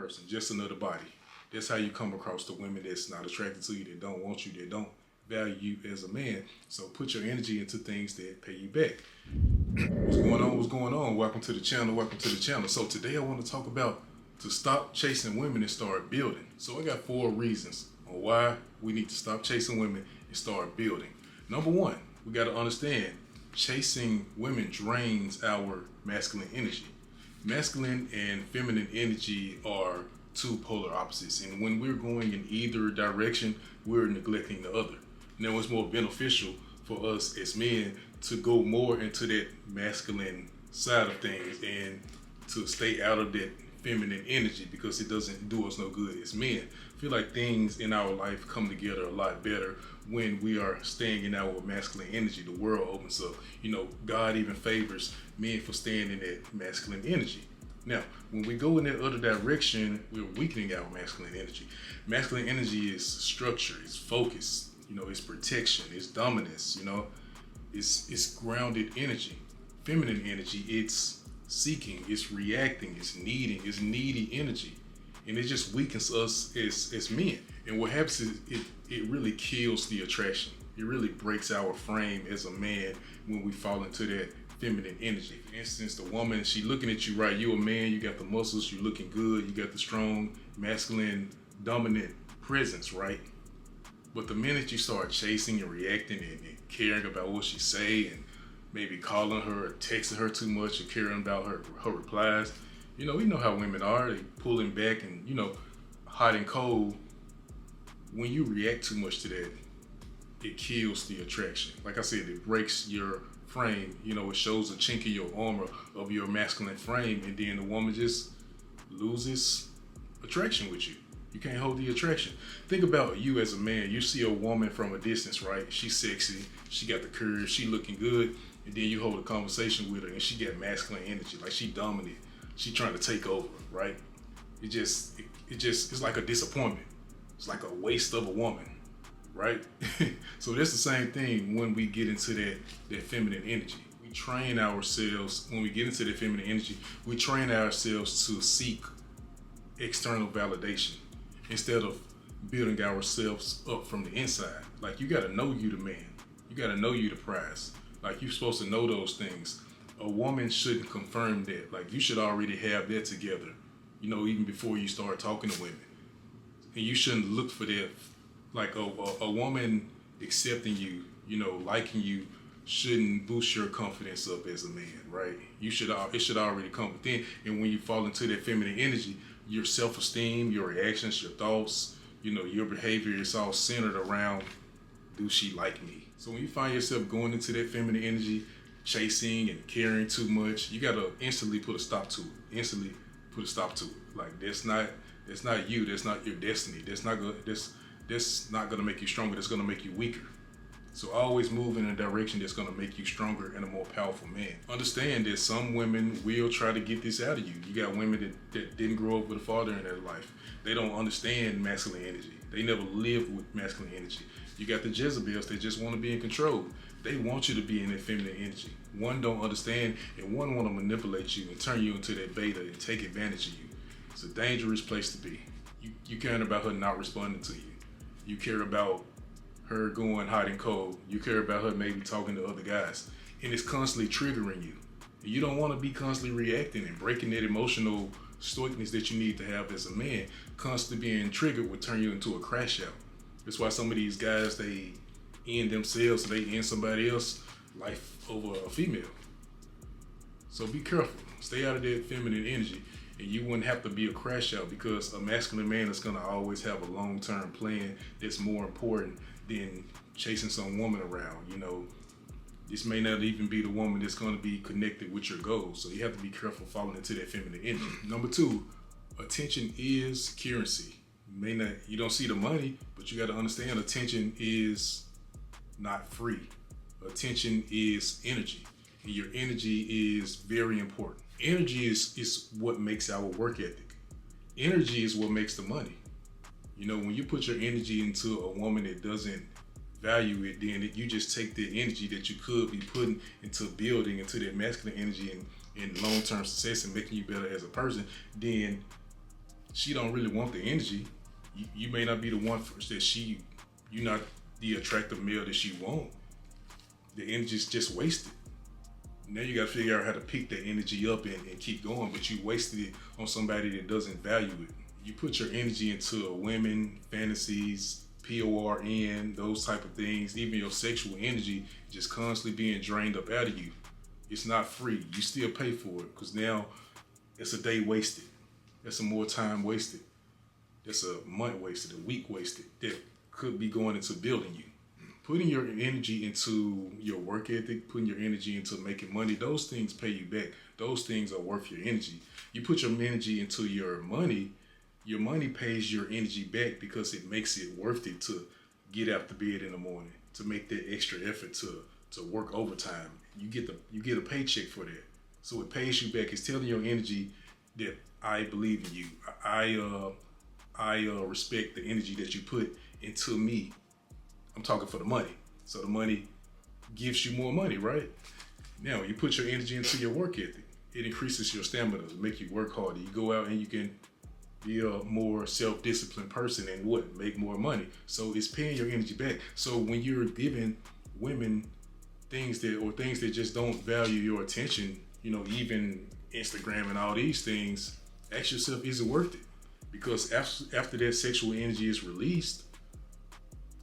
person, just another body. That's how you come across the women that's not attracted to you, that don't want you, that don't value you as a man. So put your energy into things that pay you back. What's going on? What's going on? Welcome to the channel. Welcome to the channel. So today I want to talk about to stop chasing women and start building. So I got 4 reasons on why we need to stop chasing women and start building. Number 1, we got to understand chasing women drains our masculine energy. Masculine and feminine energy are 2 polar opposites, and when we're going in either direction, we're neglecting the other. Now it's more beneficial for us as men to go more into that masculine side of things and to stay out of that feminine energy, because it doesn't do us no good as men. I feel like things in our life come together a lot better when we are staying in our masculine energy. The world opens up. God even favors men for staying in that masculine energy. Now, when we go in that other direction, we're weakening our masculine energy. Masculine energy is structure, it's focus, it's protection, it's dominance, it's grounded energy. Feminine energy, it's seeking, it's reacting, it's needing, it's needy energy. And it just weakens us as men. And what happens is it really kills the attraction. It really breaks our frame as a man when we fall into that feminine energy. For instance, the woman, she looking at you, right? You a man, you got the muscles, you looking good, you got the strong, masculine, dominant presence, right? But the minute you start chasing and reacting and caring about what she say, and maybe calling her or texting her too much, or caring about her replies, we know how women are. They pulling back and, hot and cold. When you react too much to that, it kills the attraction. Like I said, it breaks your frame. It shows a chink in your armor of your masculine frame, and then the woman just loses attraction with you. You can't hold the attraction. Think about you as a man. You see a woman from a distance, right? She's sexy, she got the curves, she looking good, and then you hold a conversation with her and she got masculine energy, like she dominant, she trying to take over, right? It's like a disappointment. It's like a waste of a woman, right? So that's the same thing when we get into that feminine energy. We train ourselves, when we get into that feminine energy, we train ourselves to seek external validation instead of building ourselves up from the inside. Like, you gotta know you the man. You gotta know you the prize. Like, you're supposed to know those things. A woman shouldn't confirm that. Like, you should already have that together, even before you start talking to women. And you shouldn't look for that. Like, a woman accepting you, liking you, shouldn't boost your confidence up as a man, right? It should already come within. And when you fall into that feminine energy, your self-esteem, your reactions, your thoughts, your behavior is all centered around, do she like me? So when you find yourself going into that feminine energy, chasing and caring too much, you gotta instantly put a stop to it. Instantly put a stop to it. Like, that's not you. That's not your destiny. That's not gonna make you stronger. That's gonna make you weaker. So always move in a direction that's gonna make you stronger and a more powerful man. Understand that some women will try to get this out of you. You got women that didn't grow up with a father in their life. They don't understand masculine energy. They never lived with masculine energy. You got the Jezebels that just want to be in control. They want you to be in that feminine energy. One don't understand, and one want to manipulate you and turn you into that beta and take advantage of you. It's a dangerous place to be. You caring about her not responding to you. You care about her going hot and cold. You care about her maybe talking to other guys. And it's constantly triggering you. And you don't want to be constantly reacting and breaking that emotional stoicness that you need to have as a man. Constantly being triggered would turn you into a crash out. That's why some of these guys, they end themselves, so they end somebody else's life over a female. So be careful. Stay out of that feminine energy. And you wouldn't have to be a crash out, because a masculine man is going to always have a long-term plan that's more important than chasing some woman around. This may not even be the woman that's going to be connected with your goals. So you have to be careful falling into that feminine energy. Number 2, attention is currency. You don't see the money, but you got to understand attention is not free. Attention is energy, and your energy is very important. Energy is what makes our work ethic. Energy is what makes the money. When you put your energy into a woman that doesn't value it, then you just take the energy that you could be putting into building, into that masculine energy and long-term success and making you better as a person, then she don't really want the energy. You may not be the one you're not the attractive male that she want. The energy's just wasted. Now you gotta figure out how to pick that energy up and keep going, but you wasted it on somebody that doesn't value it. You put your energy into women, fantasies, PORN, those type of things, even your sexual energy just constantly being drained up out of you. It's not free. You still pay for it because now it's a day wasted. That's some more time wasted. That's a month wasted, a week wasted that could be going into building you. Putting your energy into your work ethic, putting your energy into making money, those things pay you back. Those things are worth your energy. You put your energy into your money pays your energy back because it makes it worth it to get out the bed in the morning, to make that extra effort to work overtime. You get a paycheck for that. So it pays you back. It's telling your energy that I believe in you. I respect the energy that you put into me. I'm talking for the money. So the money gives you more money, right? Now, you put your energy into your work ethic. It increases your stamina, make you work harder. You go out and you can be a more self-disciplined person and make more money. So it's paying your energy back. So when you're giving women things that just don't value your attention, even Instagram and all these things, ask yourself, is it worth it? Because after that sexual energy is released,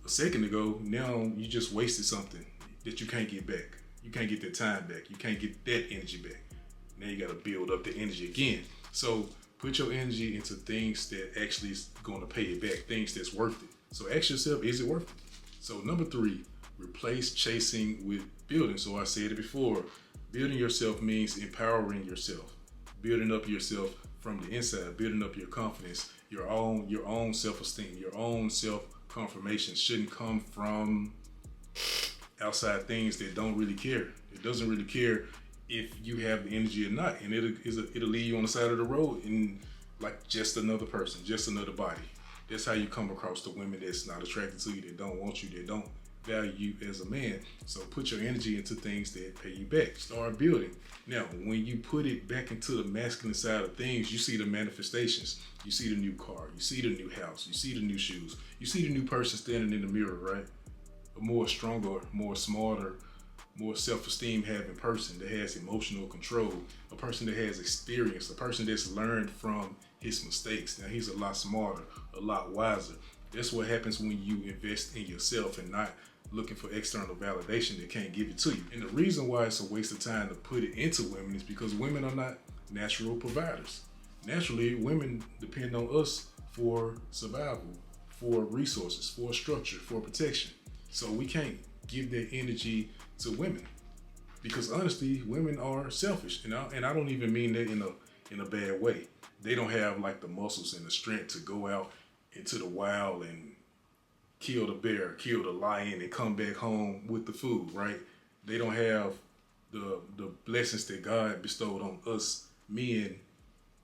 a second ago, now you just wasted something that you can't get back. You can't get that time back. You can't get that energy back. Now you got to build up the energy again. So put your energy into things that actually is going to pay you back, things that's worth it. So ask yourself, is it worth it? So number 3, replace chasing with building. So I said it before, building yourself means empowering yourself, building up yourself from the inside, building up your confidence, your own self-esteem, your own self-confirmation shouldn't come from outside things that don't really care. It doesn't really care if you have the energy or not, and it'll leave you on the side of the road and like just another person, just another body. That's how you come across the women that's not attracted to you, that don't want you, that don't value you as a man. So put your energy into things that pay you back. Start building. Now, when you put it back into the masculine side of things, you see the manifestations. You see the new car, you see the new house, you see the new shoes, you see the new person standing in the mirror, right? A more stronger, more smarter, more self-esteem having person that has emotional control, a person that has experience, a person that's learned from his mistakes. Now he's a lot smarter, a lot wiser. That's what happens when you invest in yourself and not looking for external validation that can't give it to you. And the reason why it's a waste of time to put it into women is because women are not natural providers. Naturally, women depend on us for survival, for resources, for structure, for protection. So we can't give that energy to women because honestly, women are selfish, and I don't even mean that in a bad way. They don't have like the muscles and the strength to go out into the wild and kill the bear, kill the lion, and come back home with the food, right? They don't have the blessings that God bestowed on us men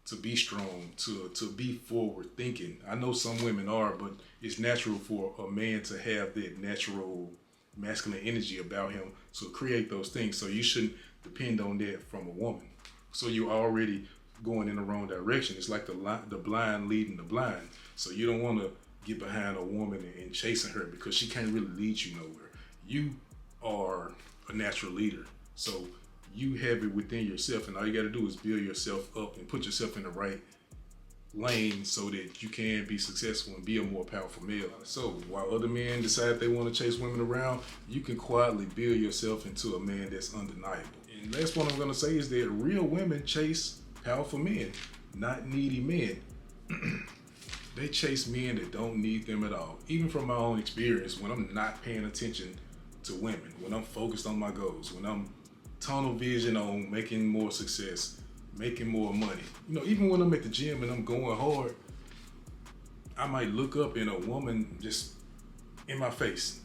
to be strong, to be forward thinking. I know some women are, but it's natural for a man to have that natural masculine energy about him to create those things. So you shouldn't depend on that from a woman. So you're already going in the wrong direction. It's like the blind leading the blind. So you don't want to get behind a woman and chasing her because she can't really lead you nowhere. You are a natural leader. So you have it within yourself, and all you got to do is build yourself up and put yourself in the right lane so that you can be successful and be a more powerful male. So while other men decide they want to chase women around, you can quietly build yourself into a man that's undeniable. And last one I'm going to say is that real women chase powerful men, not needy men. They chase men that don't need them at all. Even from my own experience, when I'm not paying attention to women, when I'm focused on my goals, when I'm tunnel vision on making more success, making more money. Even when I'm at the gym and I'm going hard, I might look up and a woman just in my face.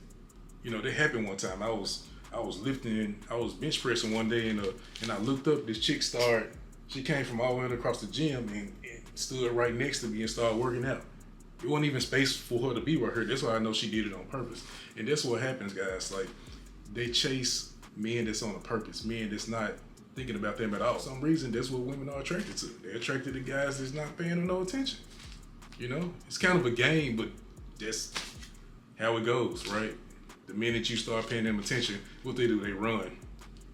That happened one time. I was lifting, I was bench pressing one day and I looked up, this chick she came from all the way across the gym and stood right next to me and started working out. It wasn't even space for her to be right here. That's why I know she did it on purpose. And that's what happens, guys. Like, they chase men that's on a purpose, men that's not thinking about them at all. For some reason, that's what women are attracted to. They're attracted to guys that's not paying them no attention. You know, it's kind of a game, but that's how it goes, right? The minute you start paying them attention, what they do, they run.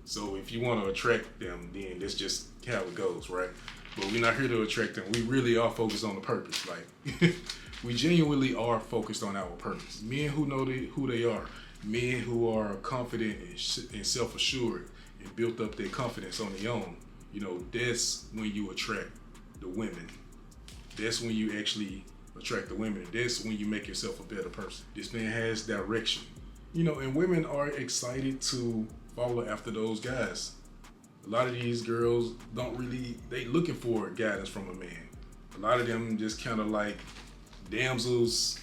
So if you want to attract them, then that's just how it goes, right? But we're not here to attract them. We really are focused on the purpose. Like, we genuinely are focused on our purpose. Men who know who they are, men who are confident and self-assured and built up their confidence on their own. You know, that's when you attract the women. That's when you actually attract the women. That's when you make yourself a better person. This man has direction. You know, and women are excited to follow after those guys. A lot of these girls they looking for guidance from a man. A lot of them just kind of like damsels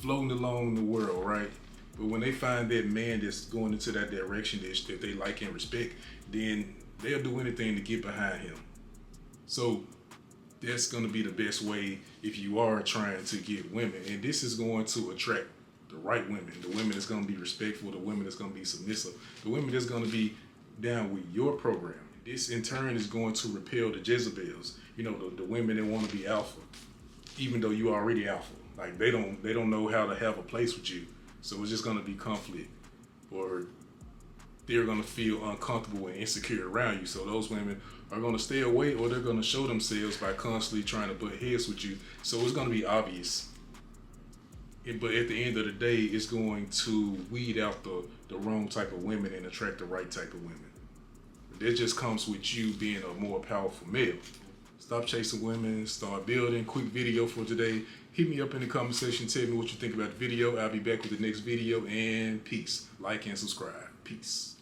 floating along the world, right? But when they find that man that's going into that direction that they like and respect, then they'll do anything to get behind him. So that's going to be the best way if you are trying to get women. And this is going to attract the right women, the women that's going to be respectful, the women that's going to be submissive, the women that's going to be down with your program. This in turn is going to repel the Jezebels, you know, the women that want to be alpha, even though you already alpha. Like they don't know how to have a place with you. So it's just going to be conflict, or they're going to feel uncomfortable and insecure around you. So those women are going to stay away, or they're going to show themselves by constantly trying to butt heads with you. So it's going to be obvious. But at the end of the day, it's going to weed out the wrong type of women and attract the right type of women. That just comes with you being a more powerful male. Stop chasing women, start building. Quick video for today. Hit me up in the comment section. Tell me what you think about the video. I'll be back with the next video, and peace. Like and subscribe. Peace.